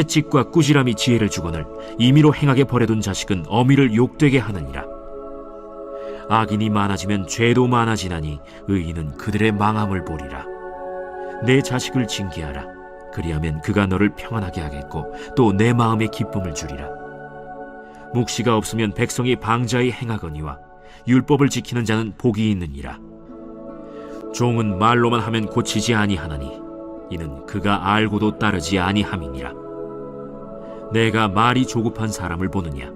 채찍과 꾸지람이 지혜를 주거늘 임의로 행하게 버려둔 자식은 어미를 욕되게 하느니라. 악인이 많아지면 죄도 많아지나니 의인은 그들의 망함을 보리라. 내 자식을 징계하라. 그리하면 그가 너를 평안하게 하겠고 또 내 마음에 기쁨을 주리라. 묵시가 없으면 백성이 방자히 행하거니와 율법을 지키는 자는 복이 있느니라. 종은 말로만 하면 고치지 아니하나니 이는 그가 알고도 따르지 아니함이니라. 내가 말이 조급한 사람을 보느냐?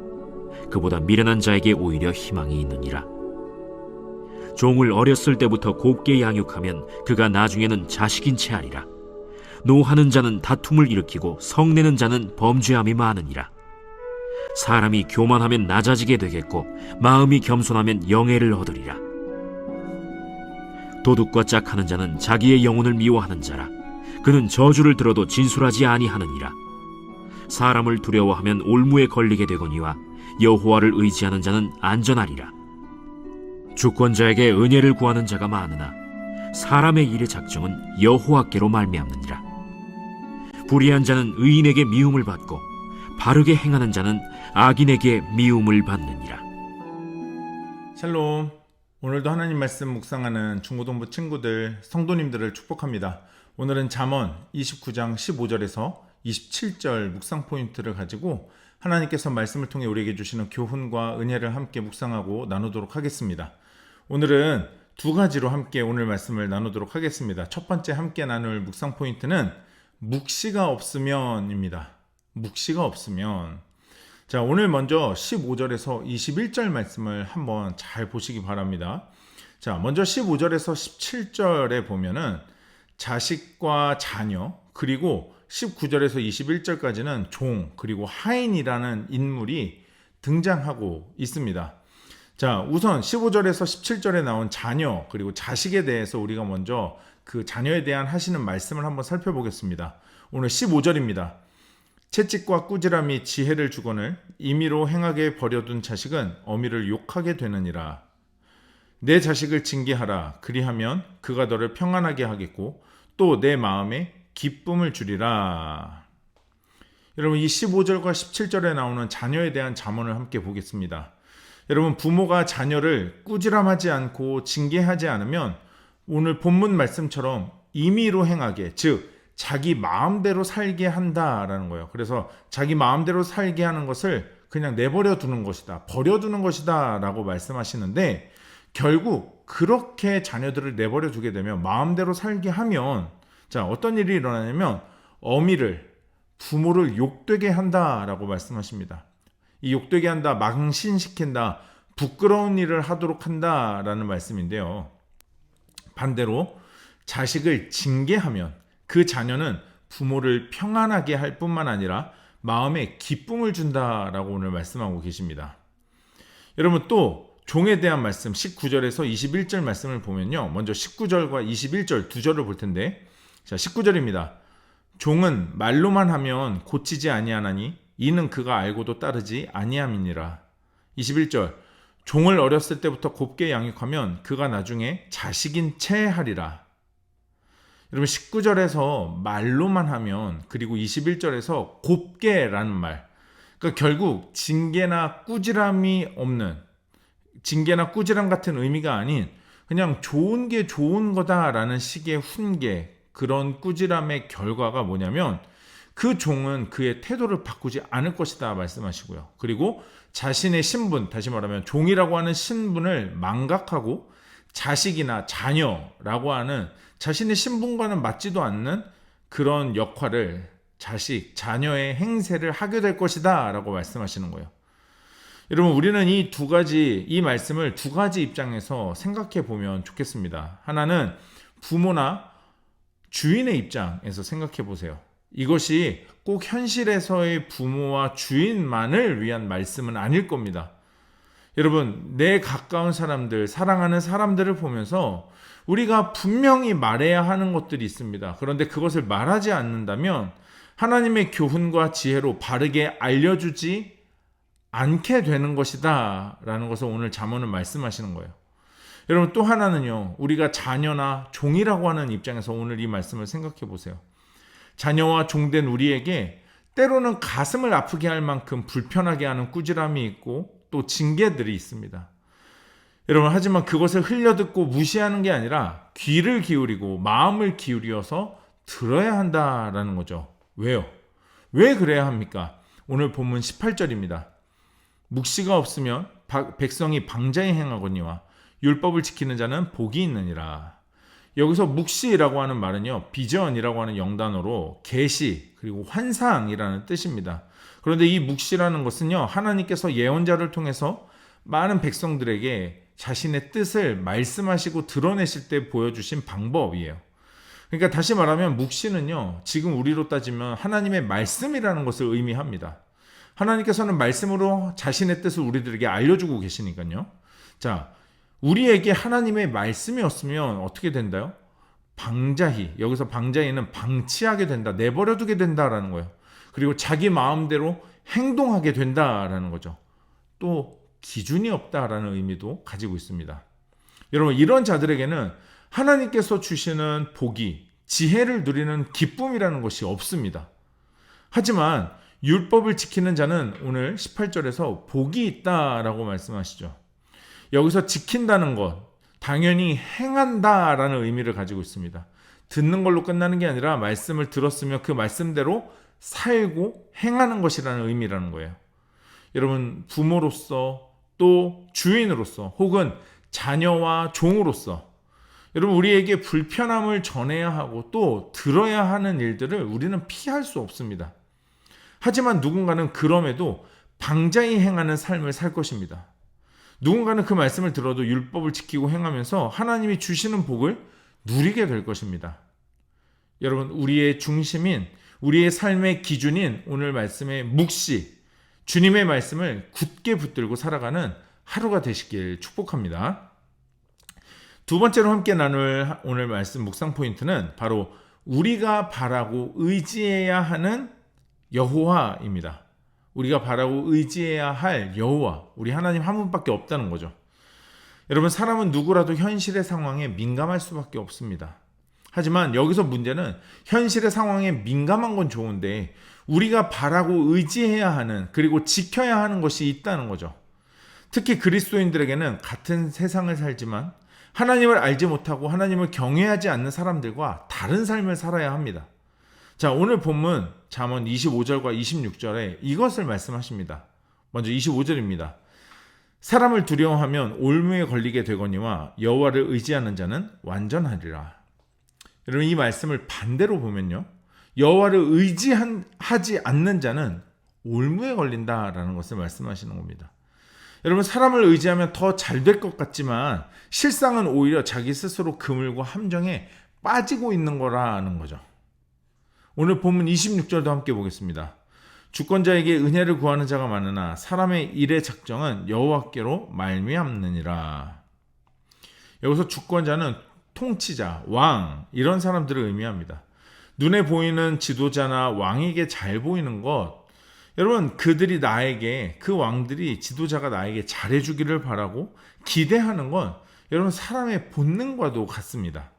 그보다 미련한 자에게 오히려 희망이 있느니라. 종을 어렸을 때부터 곱게 양육하면 그가 나중에는 자식인 채 하리라. 노하는 자는 다툼을 일으키고 성내는 자는 범죄함이 많으니라. 사람이 교만하면 낮아지게 되겠고 마음이 겸손하면 영예를 얻으리라. 도둑과 짝하는 자는 자기의 영혼을 미워하는 자라. 그는 저주를 들어도 진술하지 아니하느니라. 사람을 두려워하면 올무에 걸리게 되거니와 여호와를 의지하는 자는 안전하리라. 주권자에게 은혜를 구하는 자가 많으나 사람의 일의 작정은 여호와께로 말미암느니라. 불의한 자는 의인에게 미움을 받고 바르게 행하는 자는 악인에게 미움을 받느니라. 샬롬. 오늘도 하나님 말씀 묵상하는 중고등부 친구들, 성도님들을 축복합니다. 오늘은 잠언 29장 15절에서 27절 묵상 포인트를 가지고 하나님께서 말씀을 통해 우리에게 주시는 교훈과 은혜를 함께 묵상하고 나누도록 하겠습니다. 오늘은 두 가지로 함께 오늘 말씀을 나누도록 하겠습니다. 첫 번째 함께 나눌 묵상 포인트는 묵시가 없으면입니다. 묵시가 없으면. 자, 오늘 먼저 15절에서 21절 말씀을 한번 잘 보시기 바랍니다. 자, 먼저 15절에서 17절에 보면은 자식과 자녀, 그리고 19절에서 21절까지는 종, 그리고 하인이라는 인물이 등장하고 있습니다. 자, 우선 15절에서 17절에 나온 자녀, 그리고 자식에 대해서 우리가 먼저 그 자녀에 대한 하시는 말씀을 한번 살펴보겠습니다. 오늘 15절입니다. 채찍과 꾸지람이 지혜를 주거늘 임의로 행하게 버려둔 자식은 어미를 욕하게 되느니라. 내 자식을 징계하라. 그리하면 그가 너를 평안하게 하겠고 또 내 마음에 기쁨을 주리라. 여러분, 이 15절과 17절에 나오는 자녀에 대한 잠언을 함께 보겠습니다. 여러분, 부모가 자녀를 꾸지람하지 않고 징계하지 않으면 오늘 본문 말씀처럼 임의로 행하게, 즉 자기 마음대로 살게 한다라는 거예요. 그래서 자기 마음대로 살게 하는 것을 그냥 내버려 두는 것이다, 버려두는 것이다 라고 말씀하시는데, 결국 그렇게 자녀들을 내버려 두게 되면, 마음대로 살게 하면, 자, 어떤 일이 일어나냐면 어미를, 부모를 욕되게 한다라고 말씀하십니다. 이 욕되게 한다, 망신시킨다, 부끄러운 일을 하도록 한다라는 말씀인데요. 반대로 자식을 징계하면 그 자녀는 부모를 평안하게 할 뿐만 아니라 마음에 기쁨을 준다라고 오늘 말씀하고 계십니다. 여러분, 또 종에 대한 말씀 19절에서 21절 말씀을 보면요, 먼저 19절과 21절 두 절을 볼 텐데, 자, 19절입니다. 종은 말로만 하면 고치지 아니하나니 이는 그가 알고도 따르지 아니함이니라. 21절, 종을 어렸을 때부터 곱게 양육하면 그가 나중에 자식인 채 하리라. 여러분, 19절에서 말로만 하면, 그리고 21절에서 곱게라는 말, 그러니까 결국 징계나 꾸지람이 없는, 징계나 꾸지람 같은 의미가 아닌 그냥 좋은 게 좋은 거다라는 식의 훈계, 그런 꾸지람의 결과가 뭐냐면 그 종은 그의 태도를 바꾸지 않을 것이다 말씀하시고요. 그리고 자신의 신분, 다시 말하면 종이라고 하는 신분을 망각하고 자식이나 자녀라고 하는 자신의 신분과는 맞지도 않는 그런 역할을, 자식, 자녀의 행세를 하게 될 것이다 라고 말씀하시는 거예요. 여러분, 우리는 이 말씀을 두 가지 입장에서 생각해 보면 좋겠습니다. 하나는 부모나 주인의 입장에서 생각해 보세요. 이것이 꼭 현실에서의 부모와 주인만을 위한 말씀은 아닐 겁니다. 여러분, 내 가까운 사람들, 사랑하는 사람들을 보면서 우리가 분명히 말해야 하는 것들이 있습니다. 그런데 그것을 말하지 않는다면 하나님의 교훈과 지혜로 바르게 알려주지 않게 되는 것이다 라는 것을 오늘 잠언은 말씀하시는 거예요. 여러분, 또 하나는요, 우리가 자녀나 종이라고 하는 입장에서 오늘 이 말씀을 생각해 보세요. 자녀와 종된 우리에게 때로는 가슴을 아프게 할 만큼 불편하게 하는 꾸지람이 있고 또 징계들이 있습니다. 여러분, 하지만 그것을 흘려듣고 무시하는 게 아니라 귀를 기울이고 마음을 기울여서 들어야 한다라는 거죠. 왜요? 왜 그래야 합니까? 오늘 본문 18절입니다. 묵시가 없으면 백성이 방자히 행하거니와 율법을 지키는 자는 복이 있느니라. 여기서 묵시라고 하는 말은요, 비전이라고 하는 영단어로 계시 그리고 환상이라는 뜻입니다. 그런데 이 묵시라는 것은요, 하나님께서 예언자를 통해서 많은 백성들에게 자신의 뜻을 말씀하시고 드러내실 때 보여주신 방법이에요. 그러니까 다시 말하면 묵시는요, 지금 우리로 따지면 하나님의 말씀이라는 것을 의미합니다. 하나님께서는 말씀으로 자신의 뜻을 우리들에게 알려주고 계시니까요. 자, 우리에게 하나님의 말씀이 없으면 어떻게 된다요? 방자히, 여기서 방자히는 방치하게 된다, 내버려두게 된다라는 거예요. 그리고 자기 마음대로 행동하게 된다라는 거죠. 또 기준이 없다라는 의미도 가지고 있습니다. 여러분, 이런 자들에게는 하나님께서 주시는 복이, 지혜를 누리는 기쁨이라는 것이 없습니다. 하지만 율법을 지키는 자는 오늘 18절에서 복이 있다라고 말씀하시죠. 여기서 지킨다는 것, 당연히 행한다라는 의미를 가지고 있습니다. 듣는 걸로 끝나는 게 아니라 말씀을 들었으면 그 말씀대로 살고 행하는 것이라는 의미라는 거예요. 여러분, 부모로서 또 주인으로서 혹은 자녀와 종으로서 여러분, 우리에게 불편함을 전해야 하고 또 들어야 하는 일들을 우리는 피할 수 없습니다. 하지만 누군가는 그럼에도 방자히 행하는 삶을 살 것입니다. 누군가는 그 말씀을 들어도 율법을 지키고 행하면서 하나님이 주시는 복을 누리게 될 것입니다. 여러분, 우리의 중심인, 우리의 삶의 기준인 오늘 말씀의 묵시, 주님의 말씀을 굳게 붙들고 살아가는 하루가 되시길 축복합니다. 두 번째로 함께 나눌 오늘 말씀 묵상 포인트는 바로 우리가 바라고 의지해야 하는 여호와입니다. 우리가 바라고 의지해야 할 여호와, 우리 하나님 한 분밖에 없다는 거죠. 여러분, 사람은 누구라도 현실의 상황에 민감할 수밖에 없습니다. 하지만 여기서 문제는 현실의 상황에 민감한 건 좋은데 우리가 바라고 의지해야 하는, 그리고 지켜야 하는 것이 있다는 거죠. 특히 그리스도인들에게는 같은 세상을 살지만 하나님을 알지 못하고 하나님을 경외하지 않는 사람들과 다른 삶을 살아야 합니다. 자, 오늘 본문 잠언 25절과 26절에 이것을 말씀하십니다. 먼저 25절입니다. 사람을 두려워하면 올무에 걸리게 되거니와 여호와를 의지하는 자는 완전하리라. 여러분, 이 말씀을 반대로 보면요, 여호와를 의지하지 않는 자는 올무에 걸린다라는 것을 말씀하시는 겁니다. 여러분, 사람을 의지하면 더 잘 될 것 같지만 실상은 오히려 자기 스스로 그물과 함정에 빠지고 있는 거라는 거죠. 오늘 본문 26절도 함께 보겠습니다. 주권자에게 은혜를 구하는 자가 많으나 사람의 일의 작정은 여호와께로 말미암느니라. 여기서 주권자는 통치자, 왕, 이런 사람들을 의미합니다. 눈에 보이는 지도자나 왕에게 잘 보이는 것, 여러분, 그들이 나에게, 그 왕들이, 지도자가 나에게 잘해주기를 바라고 기대하는 건 여러분 사람의 본능과도 같습니다.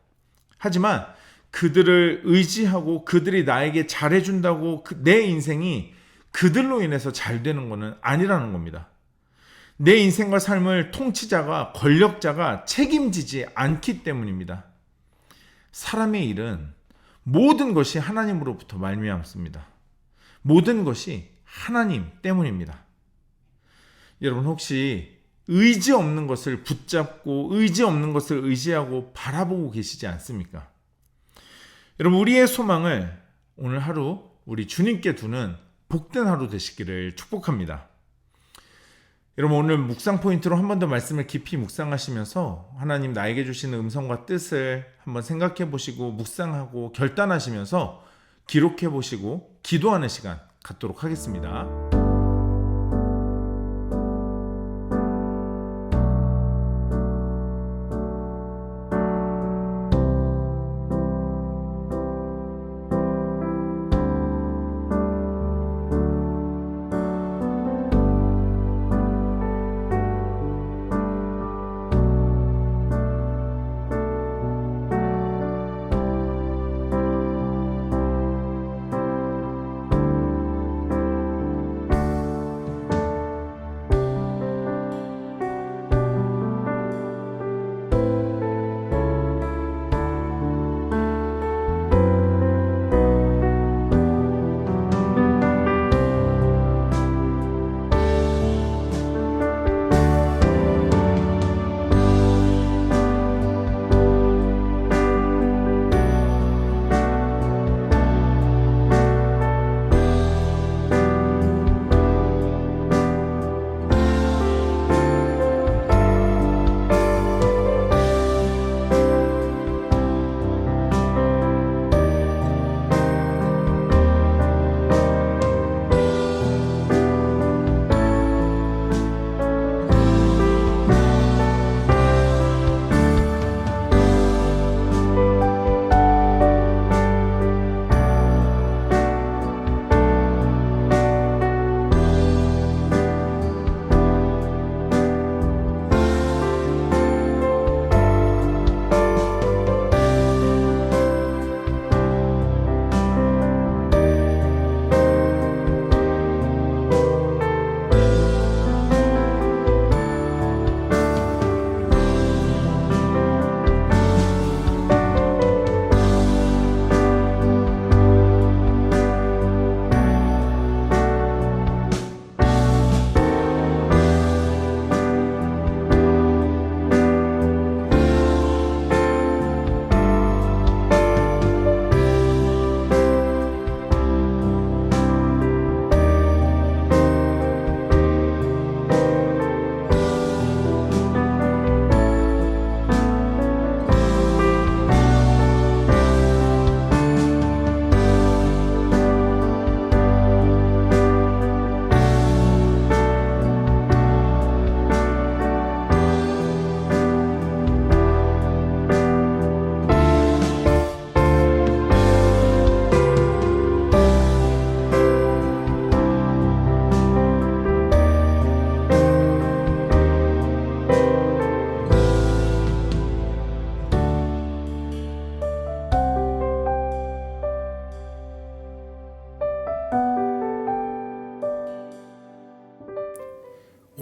하지만 그들을 의지하고 그들이 나에게 잘해준다고 내 인생이 그들로 인해서 잘 되는 것은 아니라는 겁니다. 내 인생과 삶을 통치자가, 권력자가 책임지지 않기 때문입니다. 사람의 일은 모든 것이 하나님으로부터 말미암습니다. 모든 것이 하나님 때문입니다. 여러분, 혹시 의지 없는 것을 붙잡고 의지 없는 것을 의지하고 바라보고 계시지 않습니까? 여러분, 우리의 소망을 오늘 하루 우리 주님께 두는 복된 하루 되시기를 축복합니다. 여러분, 오늘 묵상 포인트로 한 번 더 말씀을 깊이 묵상하시면서 하나님 나에게 주시는 음성과 뜻을 한번 생각해 보시고 묵상하고 결단하시면서 기록해 보시고 기도하는 시간 갖도록 하겠습니다.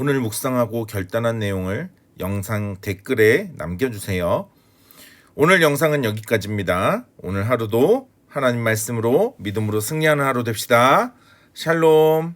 오늘 묵상하고 결단한 내용을 영상 댓글에 남겨주세요. 오늘 영상은 여기까지입니다. 오늘 하루도 하나님 말씀으로 믿음으로 승리하는 하루 됩시다. 샬롬.